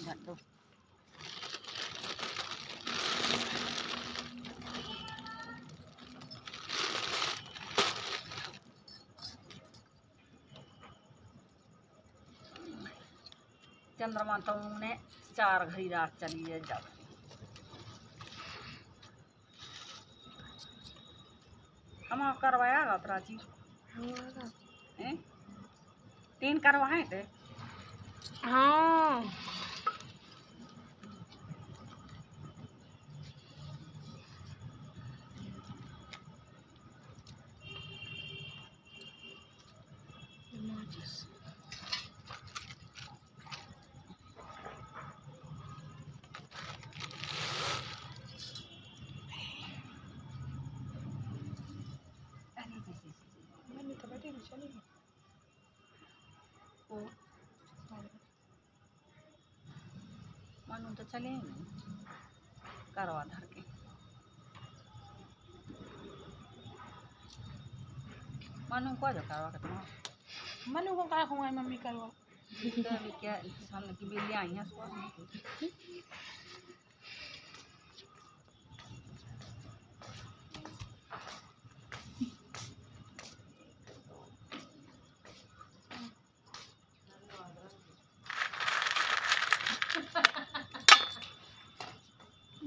तो चंद्रमा तो उन्हें 4 घड़ी रात चली है जब हम करवाया प्राची 3 करवाए थे। हाँ मानू तो चले नहीं करवा धर के मानू को जो करवा के तुम मनु को क्या हुआ मम्मी करवा क्या सामने की बिल्ली आई है उसको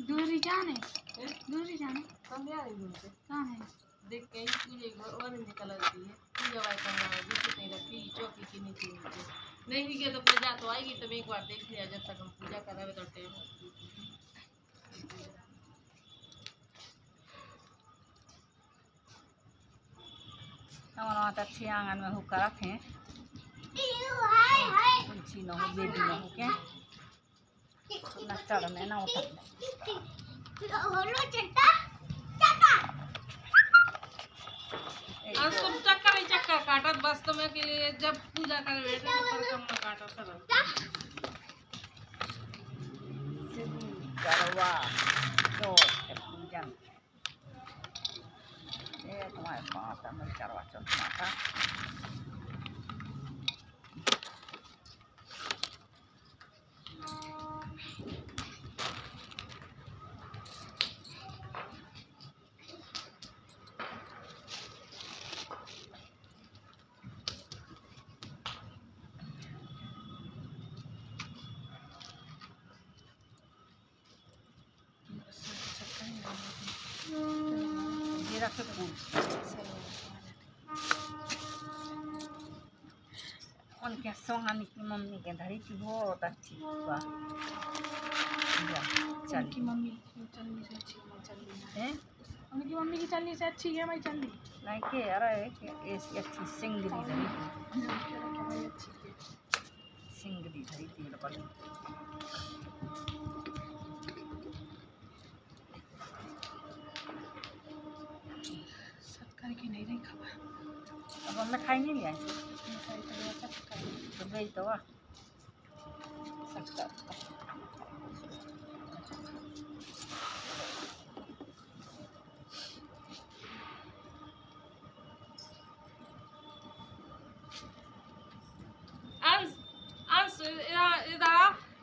दूरी जाने कम यार घूमते कहाँ है देख के पूजे और निकल आती है पूजा वाई करना है दूसरी नहीं रखी चौकी की नीचे नहीं भी गया तो पूजा तो आएगी तब एक बार देख लिया जब तक हम पूजा कर रहे तो टाइम हमारा वहाँ अच्छी आंगन में हुक्का रखें तुलसी न हो बेदी न हो क्या न चढ़ने ना उतरने चक्कर काटत बस तुम्हें के लिए जब पूजा कर बैठे तो पर कम न काटत करवा तो पूजन ये तुम्हारे पास में करवा चौथ माता रखे उनके सोहानी की मम्मी के धरी थी बहुत अच्छी चल की मम्मी चलनी से अच्छी है उनकी मम्मी की चलनी से अच्छी है भाई चलनी नहीं के अरे ऐसी अच्छी सिंगरी धरी थी सिंगरी धरी थी बड़ी करके नहीं खबर अब हमने खाई नहीं लिया तो गई तो वाह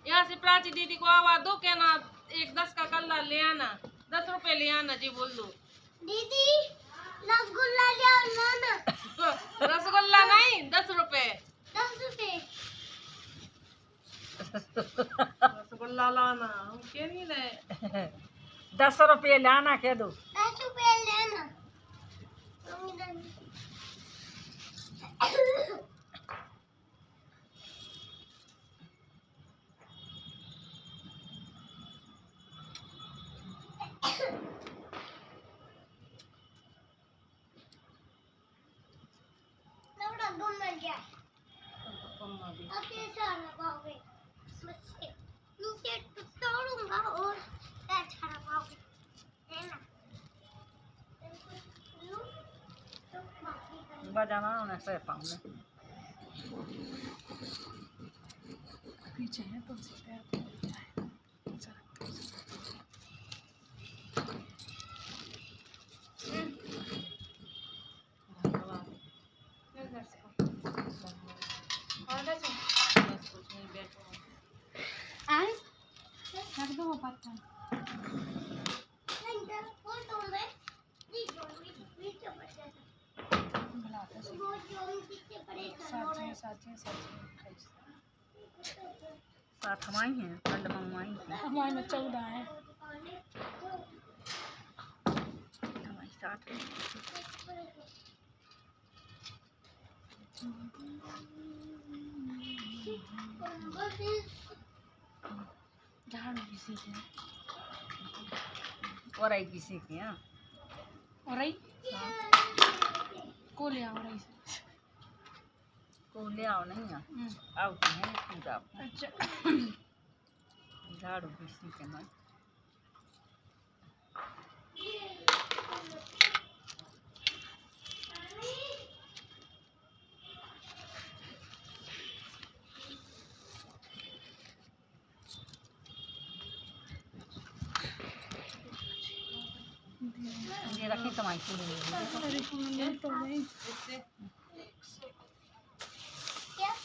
यहाँ से प्राची दीदी को आवाज दो क्या ना 10 का कल्ला ले आना 10 रुपए ले आना जी बोल दो दीदी रसगुल्ला ले आओ ना रसगुल्ला नहीं 10 रुपए 10 रुपए रसगुल्ला लाना हम क्या नहीं ले 10 रुपये लाना कह दो 10 रुपए लेना अब कैसे आना पाओगे नीचे तोड़ूंगा और पैच खा पाओगे है ना बजाना उन्हें से पाऊंगे पीछे है तो आए रख दो वो पत्ता साथ हमारी हैं, ठंड मंगवाई हैं। हमारे में 14 है। हमारी साथ हैं। झाड़ू किसी के और आई किसी के यहाँ और आई को ले आओ रही से को ले आओ नहीं है आओ तो है पूजा अच्छा झाड़ू किसी के मैं ये रखी तुम्हारी पूरी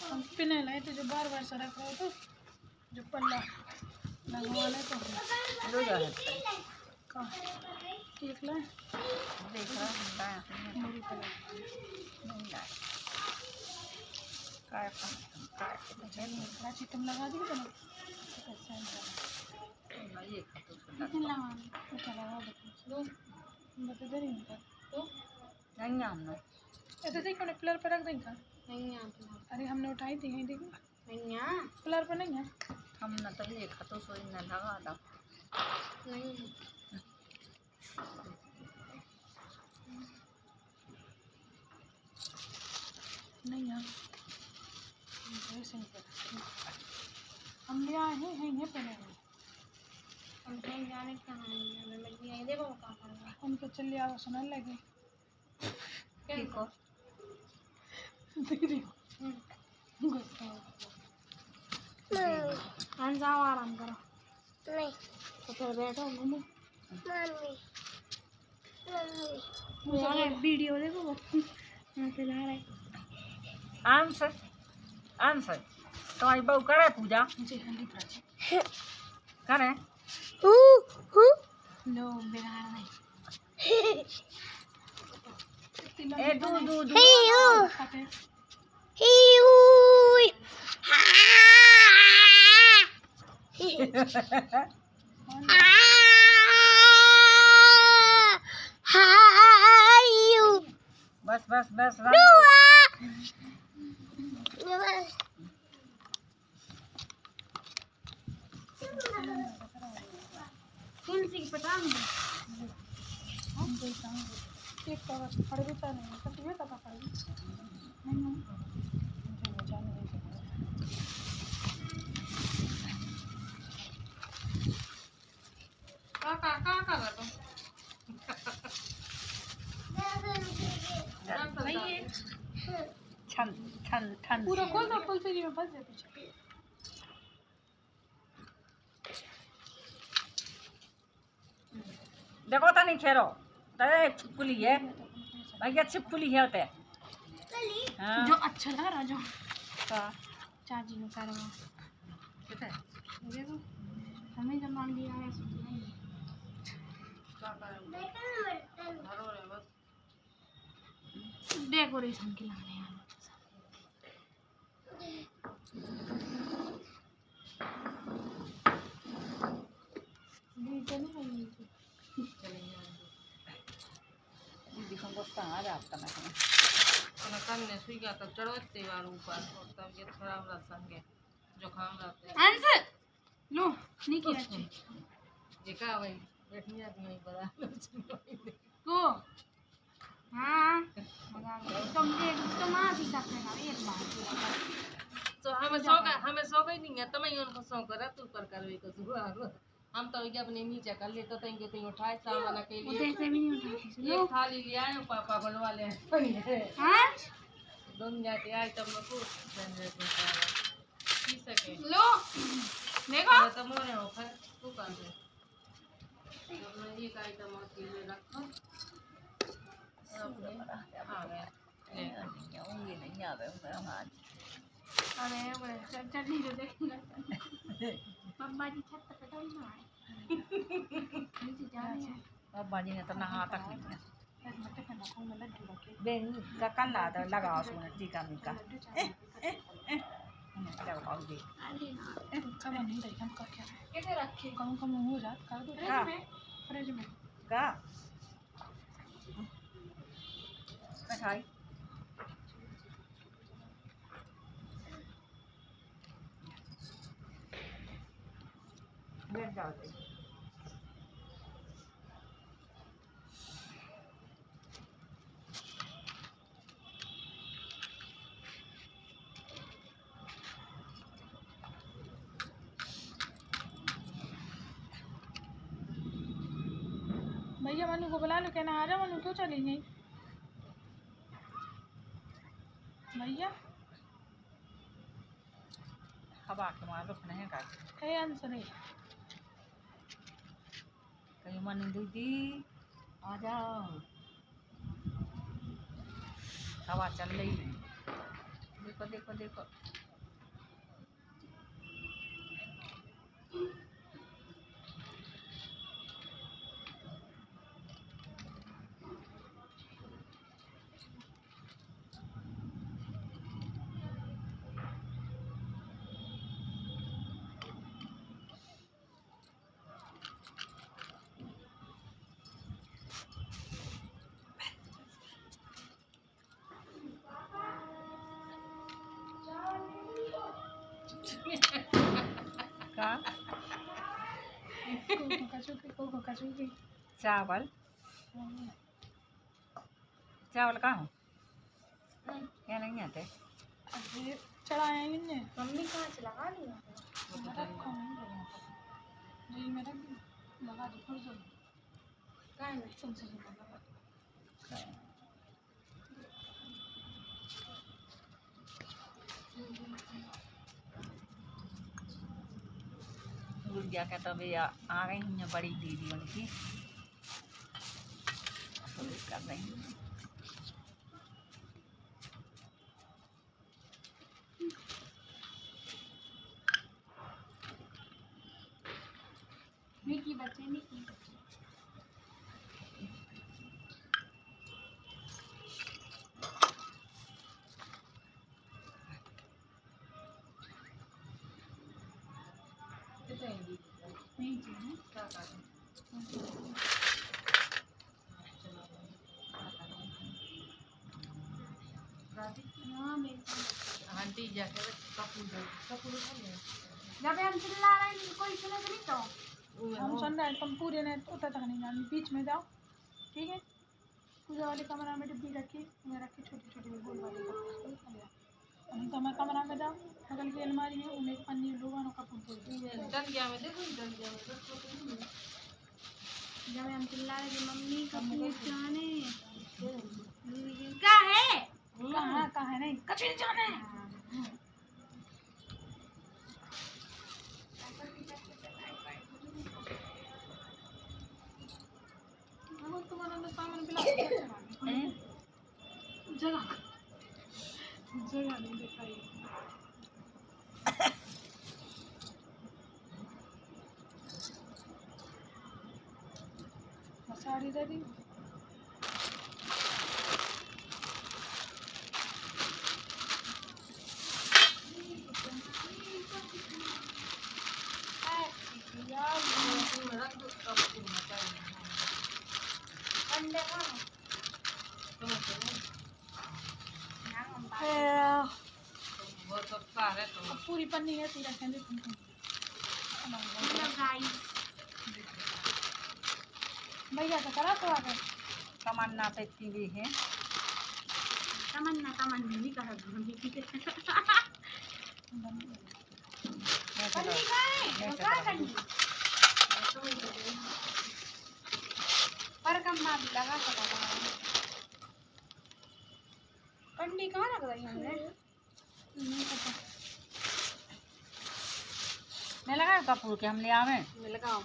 हम पिने लाए थे जो बार बार सड़क रहे तो जो पल्ला लगवाना तो लो जा कहाँ एक लाए देख रहा है मेरी तरफ नहीं लाए काय कराची तुम लगा दी ना ये खा कितने लगा अच्छा लगा दो बता दे रही हूँ तो नहीं हमने ऐसे देखो ने पिलर पे रख देंगे नहीं यहाँ अरे हमने उठाई थी यहीं देखो नहीं यहाँ पिलर पे नहीं है हमने तो ये खा तो सोई न लगा था नहीं नहीं है हम ले आए हैं यहीं पहले हम कहीं जाने कहाँ हैं लगी आई देखो कहाँ पर उनको चलिए आओ सुनने लगे ठीक हो दीदी जाओ आराम करो नहीं तो फिर बैठो घूमो मम्मी मुझे वीडियो देखो यहाँ पे ला रहे आंसर तुम्हारी बहू करे पूजा मुझे हल्दी प्राची करे लो बिगाड़ नहीं ए दू दू दू खाते बस बस बस तुलसी की पता नहीं हम देखता हूँ एक तरह पड़ भी तो नहीं तो ये पता पड़ेगी नहीं मुझे वो जाने नहीं सकता कहाँ कर रहा तुम छन छन छन पूरा खोल दो तुलसी जी में फंस जाए पीछे देखो तो नहीं खेरो अरे छिपकली है भैया छिपकली है होते हाँ जो अच्छा लग रहा जो का चाची में करवा कितने देखो हमें जब मान लिया है डेकोरेशन के लाने हैं दीदी को गुस्सा आ जाता मैं अपना करने सुई गया तब चढ़वते वार ऊपर और तब ये खराब रहा संगे जुकाम रहते आंसर लो नहीं किया अच्छे देखा भाई बैठनी आदमी वहीं पर को हाँ तुम आ भी सकते ना एक बार तो हमें सो गई नहीं है तमें उनको सो कर तू पर करवे को सुबह हम तो ये अपने नीचे कर ले तो तेंगे तो उठाए सामान के लिए उधर भी नहीं उठाती एक थाली ले आए पापा बनवा ले हाँ दोनों जाते आए तब लोग को पी सके लो देखो तो मोरे हो फिर तू कर दे अपना एक आइटम और के लिए रखो अपने आ गए नहीं आवे आज अरे बड़े चटनी तो देखूंगा मम्मा जी छत पे तो ना नीचे जा रही है अब बाजी ने तो नहा तक नहीं है मत करना को मैं लड्डू रखे बेन का कन्ना तो लगाओ उसमें टीका मीका लगाओ दे अरे ना कम नहीं रही हम कर क्या कैसे रखे कम हो जा कर दो हाँ। फ्रिज में का मिठाई बेन जाओ दे भैया मनु को बुला लो कहना आ जा मनु क्यों चली गई भैया हवा के मार रुक नहीं का हे अंश नहीं कहीं मन दीदी आ जाओ हवा चल रही है देखो देखो देखो का कोको कचूकी चावल चावल कहाँ क्या नहीं आते अभी चढ़ाए इनने मम्मी कहाँ से लगा दी रखो जी मैं रख लगा दो फिर जो कहाँ है तुमसे लगा दो गुड़िया का तो भी आ गई हैं बड़ी दीदी उनकी कर रही हैं निकी बच्चे निकी बच्चे नहीं चाहिए आंटी जाके कपूर जब हम चिल्ला रहे हैं कोई सुने तो नहीं तो हम सुन रहे हैं तुम पूरे ने उतर तक नहीं जानी बीच में जाओ ठीक है पूजा वाले कमरा में डिब्बी रखी मैं रखी छोटी छोटी गोल वाली अभी तो मैं कमरा में जाओ बगल की अलमारी में उन्हें एक पन्नी लोगों का कपूर डंडिया में देखो डंडिया में रखो जब हम चिल्ला रहे थे मम्मी कपूर जाने क्या है कहाँ है नहीं कचरी जाने तुम्हारा सामान पिला जगह जगह नहीं दिखाई साड़ी दे दी रख दो कपूर में अंडे कहाँ बहुत पक्का है तो पूरी पन्नी है सीधा कहने तुम गाइस भैया तो करा तो आकर तमन्ना तो इतनी भी है तमन्ना नहीं कहा पन्नी कहाँ है कहाँ पन्नी पर कम मार लगा सका पन्नी कहाँ लग रही हमने नहीं पता मैं लगाओ कपूर के हम ले आवे मैं लगाओ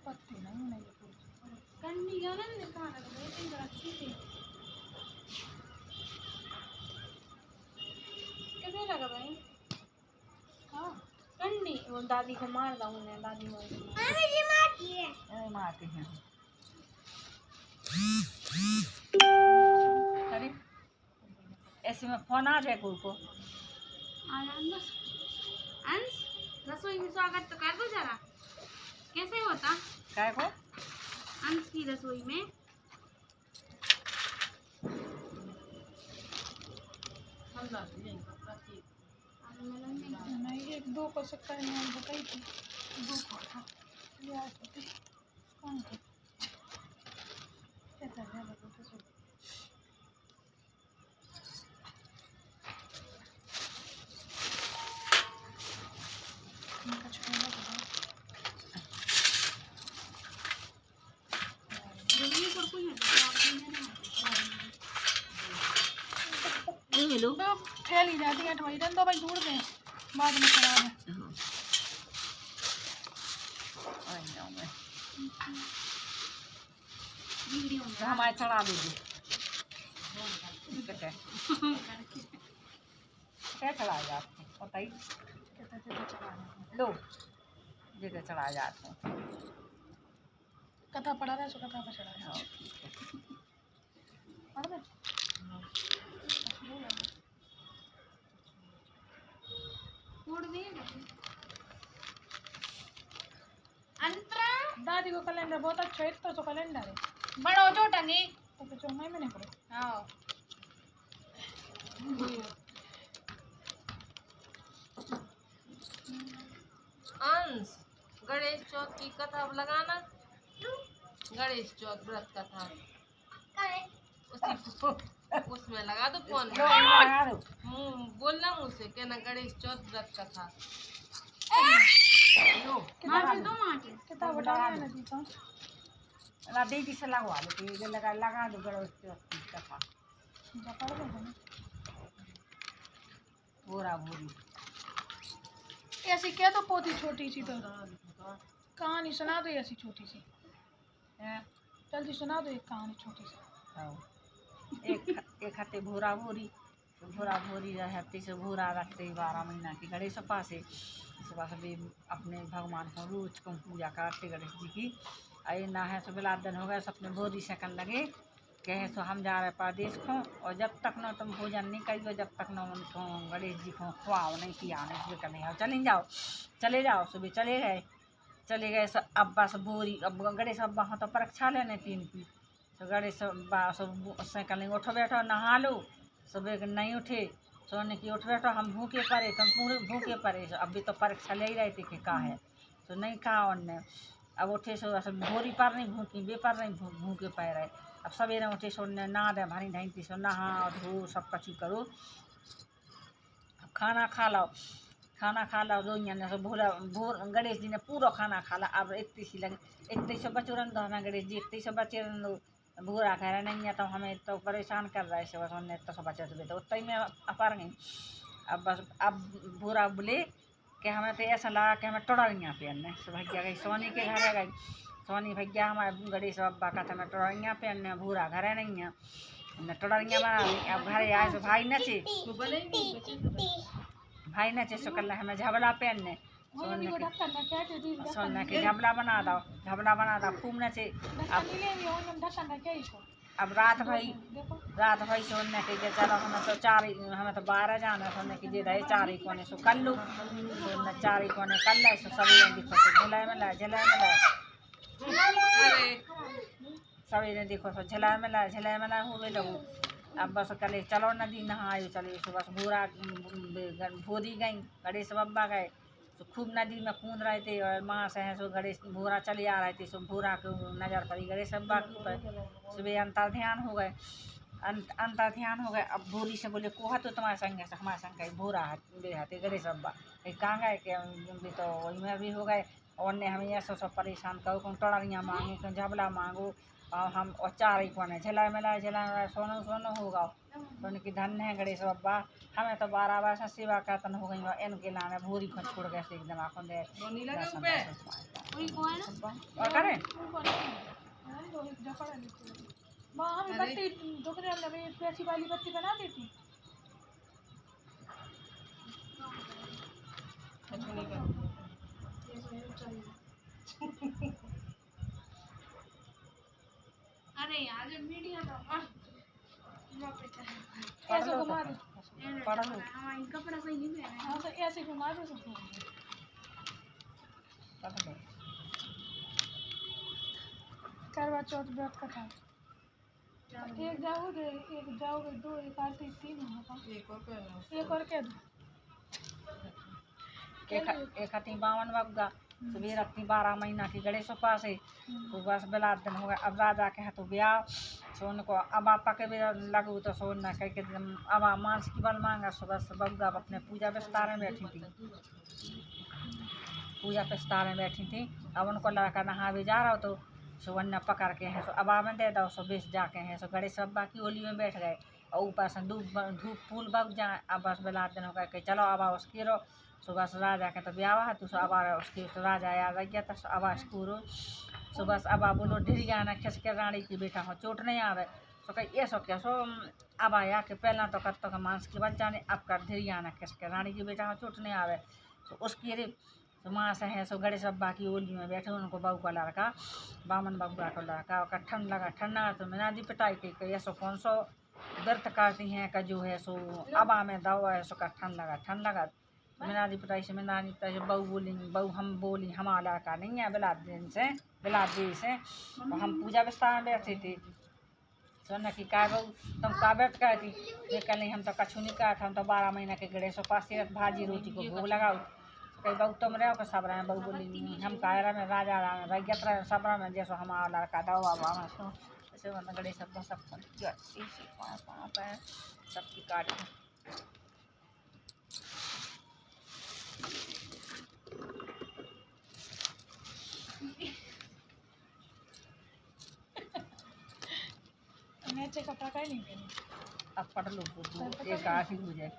पत्ती नहीं पन्नी कहाँ लग रही है अच्छी थी लगा भाई। हाँ ठंडी वो दादी को मार दा उन्हें दादी मार मुझे मारती है। मारते हैं। अरे ऐसे में फोन आ जाए कोई को। अंश रसोई में स्वागत तो कर दो जरा। कैसे होता काय को अंश की रसोई में? नहीं एक दो को सकता है मैंने बताई थी। दो को था याद होते कौन को कैसा है बताओ तो सो इनका छोटा लगा दुनिया पर कोई है तो आप नहीं ना हेलो तो फैल ही जाती है तुम्हारी दंदो भाई दूर में बाद में खराब है। हमारे चढ़ा दीजिए क्या चढ़ा जाते बताइए लो जगह चढ़ा जाते हैं कथा पढ़ा रहा है सो कथा पर चढ़ा है पढ़ दे छोड़ दिए अंतरा दादी को कैलेंडर बहुत अच्छा है तो कैलेंडर है बड़ा हो छोटा नहीं तो कुछ मैं नहीं पढ़ो हाँ अंश गणेश चौथ की कथा अब लगाना। गणेश चौथ व्रत कथा उसमें लगा दो फोन में। मुंह बोलना मुँह से कहना गणेश चौथ व्रत कथा। किताब उठाना है ना जी तो दीदी से लगवा लो लगा दो गणेश चौथ की कथा जा पढ़ दो ना बोरा बोरी ऐसी क्या तो पोती छोटी सी तो कहानी सुना दो ऐसी छोटी सी जल्दी सुना दो एक कहानी छोटी सी। एक हते भूरा भूरी रहते से भूरा रखते 12 महीना की गणेश सपा से भी अपने भगवान को रोज को पूजा करते गणेश जी की। आई ना है सो बिला दिन हो गए सो अपने भोरी सकन लगे कहे सो हम जा रहे परदेश को और जब तक न तुम भोजन नहीं करियो जब तक न उनको गणेश जी को खुआओ नहीं पिया नहीं करने आओ चले जाओ सुबह चले गए सो अब बस भोरी अब गणेश अब्बा हो तो परीक्षा लेने 3 की तो गणेश अब्बा सब साइकिल उठो बैठो नहा लो सुबह नहीं उठे सोने की उठ बैठो हम भूखे पड़े तुम पूरे भूखे पड़े अभी तो परीक्षा ले ही रहे थे कि का है तो नहीं कहा उनने अब उठे सो भोरी पर नहीं भूखी बेपर नहीं भूखे पै रहे अब सवेरे उठे सो ना दे भारी ढंगी सो नहा धो सब कछु करो अब खाना खा लो रोज सो भोर गणेश जी ने पूरा खाना खा ला अब इतने से बचो रन दो हमें गणेश जी इतने से बचे रन दो भूरा कह रहे नहीं है तो हमें तो परेशान कर रहा है से बस उन्हें तो सब बचे तो उतना में अपार गई अब बस अब भूरा बोले कि हमें तो ऐसा लगा कि हमें टोड़ियाँ पहनने सो भैया गई सोनी के घर गई सोनी भैया हमारे गणेश अब्बा का था मैं टोड़ियाँ पहनने भूरा घर नहीं है हमने टोड़ियाँ बना ली अब घर आए सो भाई नचे सो कल हमें झबला पहनने सोने के झबला बना दो खूब नचे अब रात भाई सोने के चलो हमें तो 12 जाना सोने की जे रहे 4 कोने सो कर लो 4 कोने कर ले सो सभी देखो सो झिलाए में सवेरे देखो सो झिलाए में हुए लगो अब बस कल चलो नदी नहायो चले सो बस भोरी गई गणेश बब्बा गए तो खूब नदी में कूद रहे थे और माँ से सो गणेश भूरा चले आ रहे थे सो भूरा को नज़र पड़ी गणेश बब्बा के ऊपर सुबह अंतर ध्यान हो गए अब भूरी से बोले कोहा तो तुम्हारे संग हमारे संग भूरा हाथे गणेश बब्बा कहाँ गए कि तो वही में भी हो गए और ने हमें ऐसा सब परेशान करो कौन टोड़ियाँ मांगो कौन झबला मांगो और हम और 4 कोने झिलाए मिलाए सोनो होगा सोने की धन है गणेश बब्बा हमें तो 12 वर्ष सेवा करतन हो गई और इनके लाने भूरी को छोड़ गए एकदम आँखों दे और करें बत्ती वाली बत्ती बना देती अरे यार जब मीडिया तो पढ़ ऐसे लो घुमा तो दो, पढ़ लो हमारी कपड़ा सही नहीं पहना है, ऐसे ऐसे घुमा दो सब। पढ़ लो। करवा चौथ व्रत कथा, एक जाओगे एक जाओगे, दो एक आरती, तीन होगा, एक और पहना एक और क्या दो? एक हती 52 बग्गा सवेर अपनी 12 महीना की गणेश उपास है तो बस बेला दिन हो गया। अब राजा के हाथों ब्याह सोन को अब आपा के भी लगू तो सोन न कह के अब मांस की बल मांगा सुबह से बग्गा अपने पूजा विस्तार में बैठी थी, पूजा विस्तार में बैठी थी। अब उनको लड़का नहा भी जा रहा हो तो सुवर्ण पकड़ के हैं सो अब आवन दे दो सो बेच जाके हैं सो गणेश बब्बा की होली में बैठ गए और ऊपर से धूप फूल बग जाए। अब बस बेला दिन हो गया कि चलो अब उसकी रो सुबह से राजा के तो ब्याह है तो अब उसकी राजा याद रह गया तो अब स्कूल सुबह से अब बोलो ढिरिया न खिस के रानी की बेटा हो चोट नहीं आवे सो कही ये सो क्या सो अब आया कि पहला तो कत तो मांस की बच्चा ने अब कर ढिरिया न खिस के रानी की बेटा हो चोट नहीं आवे तो उसकी रे तो माँ से है सो गणेश बब्बा की ओली में बैठे उनको बहू का लड़का बामन बबुआ का लड़का और ठंड लगा ठंडा तो मैंने दी पिटाई की ऐसो कौन सो व्रत करती हैं का जो है सो अब में दवा है सो का ठंड लगा तो मैंने दी पिटाई से मैंने दी पिटाई से बहू बोली बहू हम बोली हमारा लड़का नहीं है बिलाद दिन से बिलाद दी से तो हम पूजा विस्तार में बैठे थे सोना की का बहू तुम का व्रत करती ये कल नहीं हम तो कछु नहीं कहा था हम तो 12 महीना के गणेश उपास भाजी रोटी को भोग लगाओ कई बहू तुम रहो के सब रहे बहू बोली हम कायरा में राजा रैयत रहे सब में जैसो हमारा लड़का दवा बाबा सो ऐसे मतलब गणेश सब सबकी काटी नीचे कपड़ा का ही नहीं पहने, अब पढ़ लो एक आठ ही हो जाए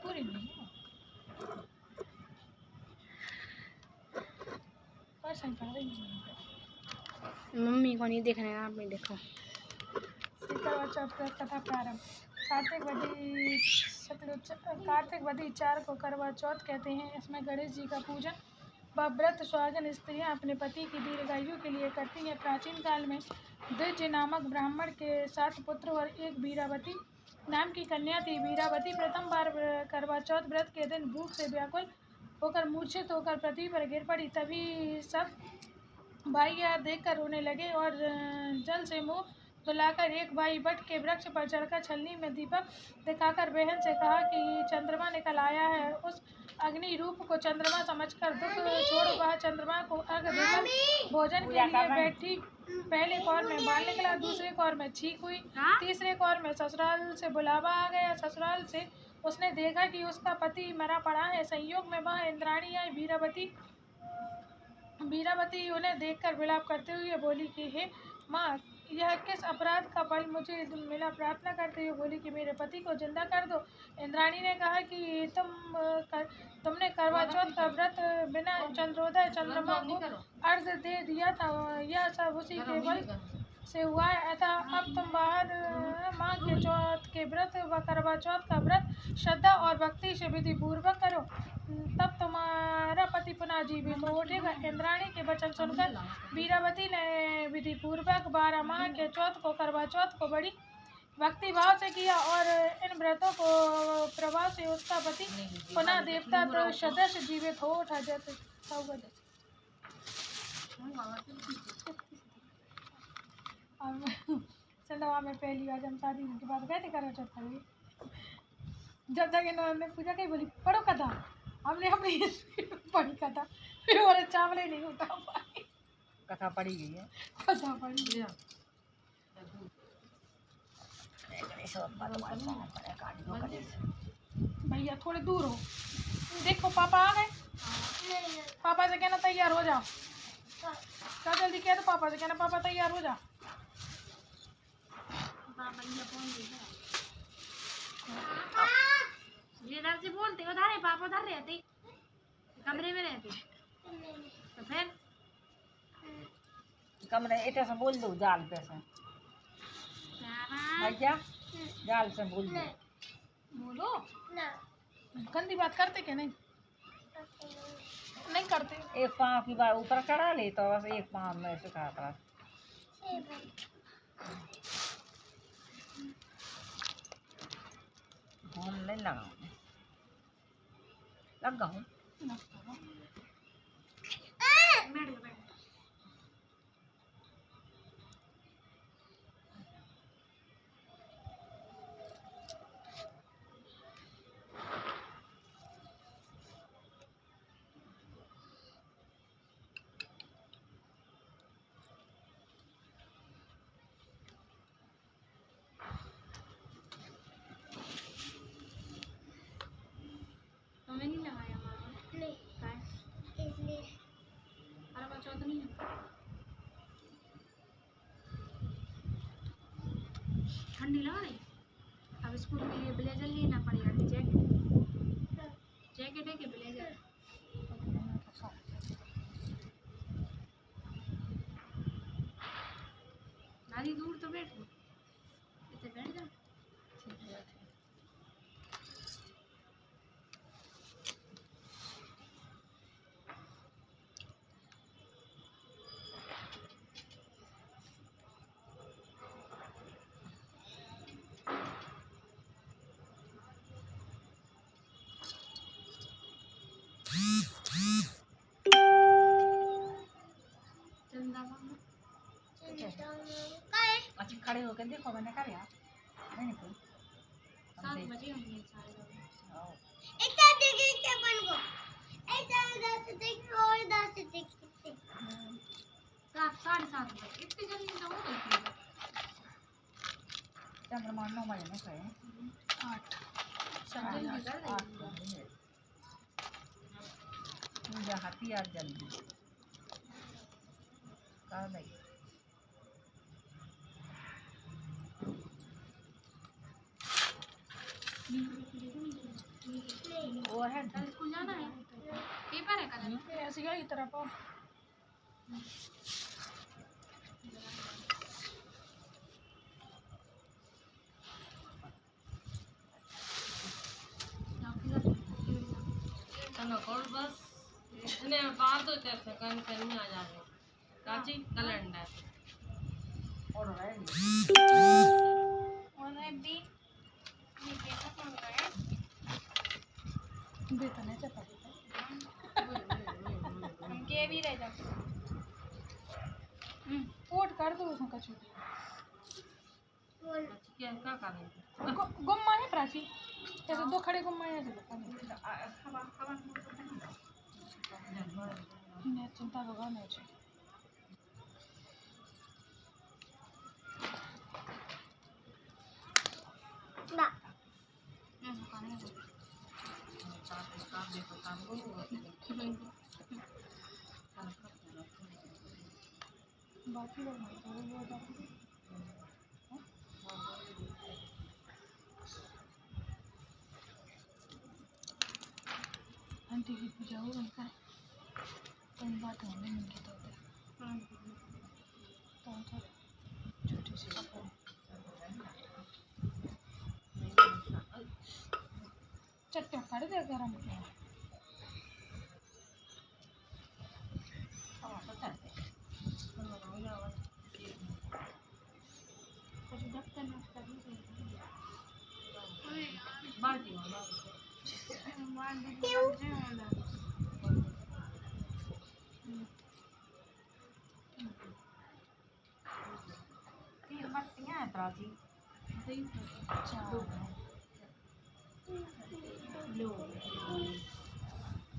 पूरी नहीं पर्सन पढ़ रही है। मम्मी को नहीं देखना है, आप नहीं देखो। करवा चौथ व्रत कथा प्रारंभ। कार्तिक वधी 4 को करवा चौथ कहते हैं। इसमें गणेश जी का पूजन व व्रत सुहागन स्त्रियां अपने पति की दीर्घायु के लिए करती हैं। प्राचीन काल में द्विज नामक ब्राह्मण के 7 पुत्र और एक वीरावती नाम की कन्या थी। वीरावती प्रथम बार करवा चौथ व्रत के दिन भूख से व्याकुल होकर मूर्छित होकर पृथ्वी पर गिर पड़ी। तभी सब भाई यह देखकर रोने लगे और जल से मुंह धुलाकर एक भाई बट के वृक्ष पर चढ़कर छलनी में दीपक दिखाकर बहन से कहा कि चंद्रमा निकल आया है। उस अग्नि रूप को चंद्रमा समझकर दुख छोड़ वह चंद्रमा को अर्घ देकर भोजन के लिए बैठी। पहले कौर में बाल निकला, दूसरे कौर में छींक हुई, तीसरे कौर में ससुराल से बुलावा आ गया। ससुराल से उसने देखा कि उसका पति मरा पड़ा है। संयोग में वह इंद्राणी आई। वीरावती उन्हें देखकर विलाप करते हुए बोली कि हे माँ, यह किस अपराध का फल मुझे मिला? प्रार्थना करते हुए बोली कि मेरे पति को जिंदा कर दो। इंद्राणी ने कहा कि तुमने करवा चौथ का व्रत बिना चंद्रोदय चंद्रमा को अर्घ दे दिया था, यह सब उसी के बल से हुआ है। अतः अब तुम बाहर माँ के चौथ के व्रत व करवा चौथ का व्रत श्रद्धा और भक्ति से विधि पूर्वक करो, तब तुम्हारा पति पुनः जीवित हो उठेगा। इंद्राणी के वचन सुनकर वीरावती ने विधि पूर्वक 12 माह के चौथ को करवा चौथ को बड़ी भक्ति भाव से किया और इन व्रतों को प्रभाव से उसका पति पुनः देवता तो सदस्य जीवित हो उठा। जाते चंदवा में पहली बार जब शादी के बाद गए थे करवा चौथ करेंगे, जब तक इन्होंने पूजा कही बोली पढ़ो कथा, हमने अपनी पढ़ी कथा फिर और चावल नहीं उठा पाई। कथा पढ़ी गई है, कथा पढ़ी भैया थोड़े दूर हो। देखो पापा आ गए, पापा से कहना तैयार हो जाओ। क्या जल्दी कह दो पापा से कहना पापा तैयार हो जाओ। इधर से बोलते उधर है, पापा उधर रहते कमरे में रहते तो फिर कमरे इटे से बोल दो जाल पे से भैया जाल से बोल दो। बोलो गंदी बात करते क्या? नहीं नहीं करते। एक पाँव की बात ऊपर चढ़ा ले तो बस एक पाँव में सिखा था फोन ले लगाऊँ लगाऊँ बैठ गया। हमें नहीं लगाया मामा नहीं इसलिए अरे बच्चों तो नहीं है ठंडी लग रही। अब स्कूल के लिए ब्लेजर लेना पड़ेगा कि जैकेट है कि ब्लेजर। नानी दूर तो बैठो इतने बैठ जाओ। चंदा मामा अच्छा खड़े होकर देखो मैंने कर यार नहीं निकल 7 बजे होंगे सारे लोग। सात 7:30 बजे इतनी जल्दी तो हो गई। चंद्रमा 9 बजे में सोए 8 पूजा हाथी आज जल्दी कर दई वो है कल स्कूल जाना है पेपर है कल। ऐसी क्या की तरफ आओ और बस इतने बाद तो कैसे कहीं कहीं आ जाए काची कैलेंडर और है वेतन है चपाती के भी रह जाते पोट कर दो उसमें कचू क्या क्या करेंगे गुम्मा है प्राची ऐसे 2 खड़े गुम्मा है ऐसे नहीं चिंता होगा नहीं चाहिए बाकी लोग नहीं तो वो जाते आंटी की पूजा हो रही है कई बात होने मिलती तो छोटी सी चट्टा कर दे गरम किया कुछ दफ्तर में बाल्टी बत्तियां हैं प्राची लो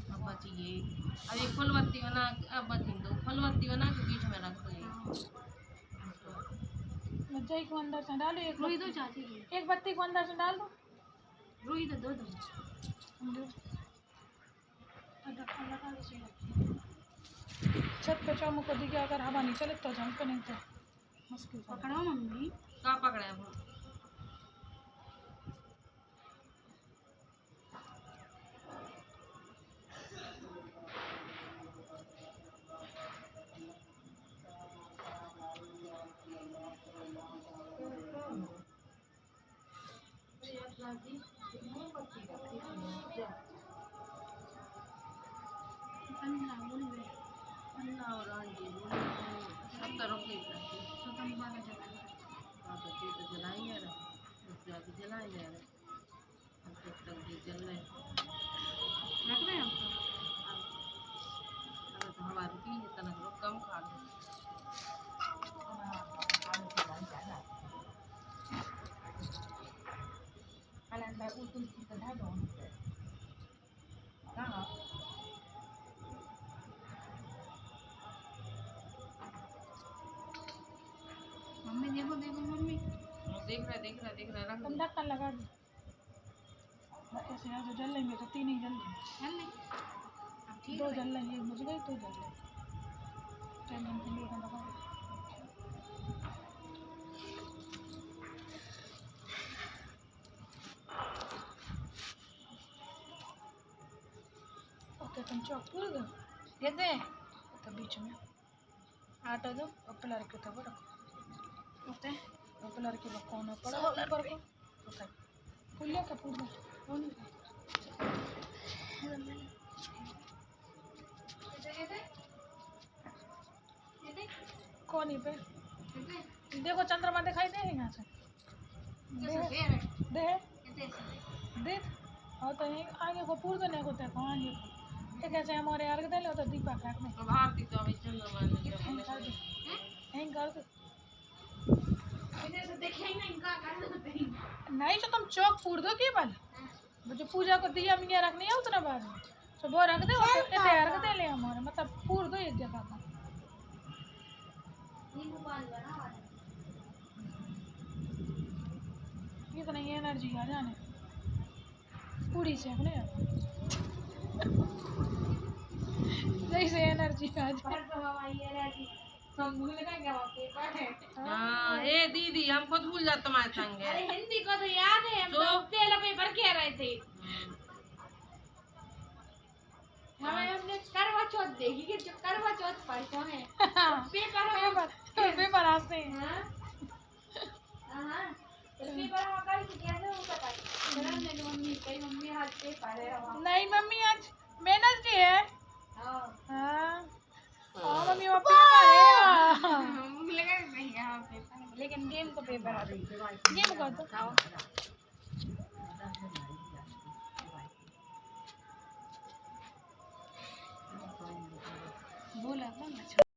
अब बचिए अब एक फूल बत्ती बना अब बची 2 फूल बत्ती बना के बीच में रख दो मज्जाई को अंदर से डालो एक रुई दो चाची की एक बत्ती को अंदर से डाल दो रुई तो दो छत पे चामू को दिखे अगर हवा नहीं चले तो झमक नहीं तो मुश्किल से पकड़ो मम्मी का पकड़े अब अन्ना और आंटी सब तो रोके स्वतंत्र वाला जला तो ये तो जलाई जा रहा दूसरा भी जलाई जा रहा अब तक तक ये जल रहे रख रहे हैं हम अगर तो हवा रुकी है तना लोग कम खा लो मम्मी देखो देखो मम्मी देख रहा रंग तुम ढक्कन लगा दो ऐसे यार जो जल लेंगे तो तीन ही जल लेंगे चल ले अब ठीक दो है जल लेंगे एक बुझ गई तो जल लेंगे टाइमिंग के लिए लगा दो ओके तुम चौक पूर दो ये दे तो बीच में आटा दो और पिलर के तब रखो ओके और पिलर के कोने पर ऊपर को ओके पुलिया का पूर दो कोनी पे देखो चंद्रमा दिखाई दे यहाँ से दे दे और तो यहीं आगे को पूर देने को देखो आगे को ये कैसे हमारे अर्घ दे लो तो दीपक रखने अब आरती तो अभी चंद्रमा ने हैंग कर दो हैंग कर दो इधर से देखे ही नहीं का कर देते हैं नहीं तो तुम चौक पूर दो केवल वो जो पूजा को दिया मिया रखनी है उतना बाद में तो वो रख दे और इतने अर्घ दे ले हमारे मतलब पूर दो एक जगह का नींबू पानी बना इतना ही एनर्जी आ जाने पूरी से अपने जैसे एनर्जी आ जाए पर तो हमारी ये रहती हम भूल गए क्या वहाँ पेपर है हाँ ए दीदी हम खुद भूल जाते तुम्हारे संग अरे हिंदी को तो याद है हम तो? तो पहला पेपर कह रहे थे हमें हमने करवा चौथ देखी कि जो करवा चौथ परसों है पेपर पेपर आते हैं हाँ हाँ तो पेपर हम कल की कैसे हो पता फिर हमने तो मम्मी कही मम्मी आज पेपर है वहाँ नहीं मम्मी आज मेहनत की है हाँ हाँ मम्मी वो पेपर है भूल गए नहीं यहाँ पेपर लेकिन गेम तो पेपर आते गेम कर दो बोला था